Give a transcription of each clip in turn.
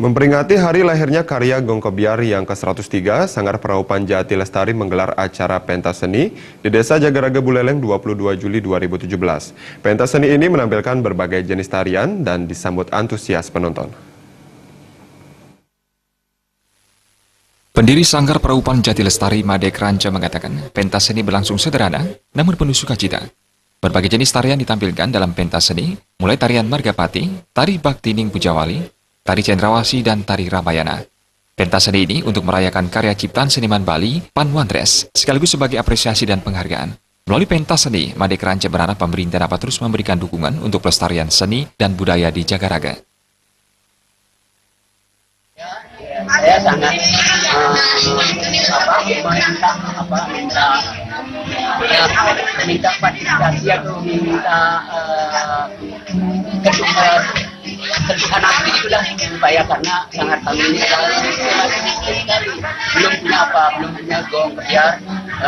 Memperingati hari lahirnya karya Gong Kebiar yang ke-103, Sanggar Prahupan Jati Lestari menggelar acara pentas seni di Desa Jagaraga Buleleng 22 Juli 2017. Pentas seni ini menampilkan berbagai jenis tarian dan disambut antusias penonton. Pendiri Sanggar Prahupan Jati Lestari Madek Ranca mengatakan, pentas seni berlangsung sederhana namun penuh sukacita. Berbagai jenis tarian ditampilkan dalam pentas seni, mulai tarian Margapati, tari Baktining Pujawali, tari Cendrawasih, dan tari Ramayana. Pentas seni ini untuk merayakan karya ciptaan seniman Bali, Pan Wandres, sekaligus sebagai apresiasi dan penghargaan. Melalui pentas seni, Madek Ranca berharap pemerintah dapat terus memberikan dukungan untuk pelestarian seni dan budaya di Jagaraga. Saya sangat minta partisipasi atau minta kedukaan hati itulah supaya karena sangat kami ini sekali belum punya belum punya gong kebiar,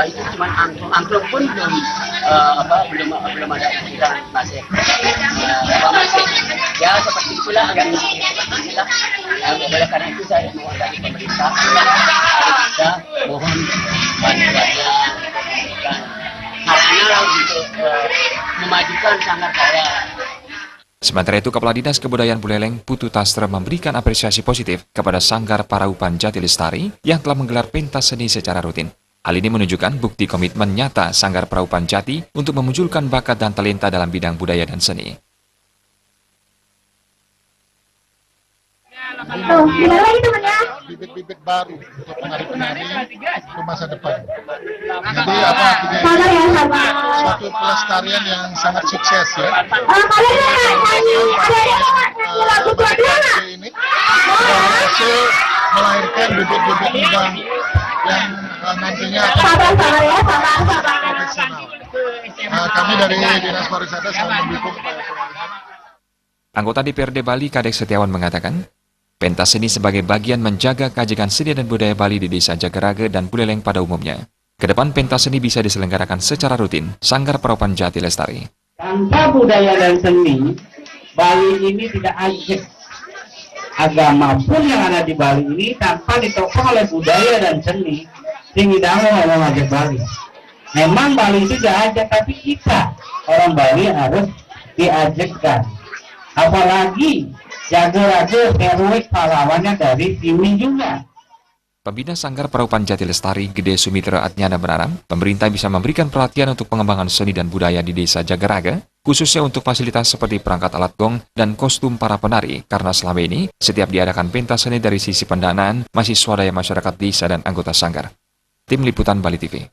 itu cuma angklung pun belum ada kita masih ya seperti itulah yang seperti itulah. Oleh karena itu saya mohon dari pemerintah kita mohon bantuannya dan harapannya untuk memajukan Sanggar saya. Sementara itu, Kepala Dinas Kebudayaan Buleleng, Putu Tastra, memberikan apresiasi positif kepada Sanggar Prahupan Jati Lestari yang telah menggelar pentas seni secara rutin. Hal ini menunjukkan bukti komitmen nyata Sanggar Prahupan Jati untuk memunculkan bakat dan talenta dalam bidang budaya dan seni. Bibit-bibit baru untuk penari-penari untuk masa depan. Jadi suatu pelestarian yang sangat sukses ya. Ini berhasil melahirkan bibit-bibit muda yang nantinya akan profesional. Kami dari Dinas Pariwisata sangat mendukung. Anggota DPRD Bali Kadek Setiawan mengatakan, pentas seni sebagai bagian menjaga keajegan seni dan budaya Bali di Desa Jagaraga dan Buleleng pada umumnya. Kedepan pentas seni bisa diselenggarakan secara rutin, Sanggar Prahupan Jati Lestari. Tanpa budaya dan seni, Bali ini tidak ajek. Agama pun yang ada di Bali ini tanpa ditopang oleh budaya dan seni, tinggi dalam orang ajek Bali. Memang Bali itu tidak ajak, tapi kita, orang Bali harus diajekkan. Apalagi Jagaraga heroik pahlawannya dari sini juga. Pembina Sanggar Prahupan Jati Lestari Gede Sumitra Atnyana berharap pemerintah bisa memberikan perhatian untuk pengembangan seni dan budaya di Desa Jagaraga, khususnya untuk fasilitas seperti perangkat alat gong dan kostum para penari, karena selama ini setiap diadakan pentas seni dari sisi pendanaan masih swadaya masyarakat desa dan anggota Sanggar. Tim Liputan Bali TV.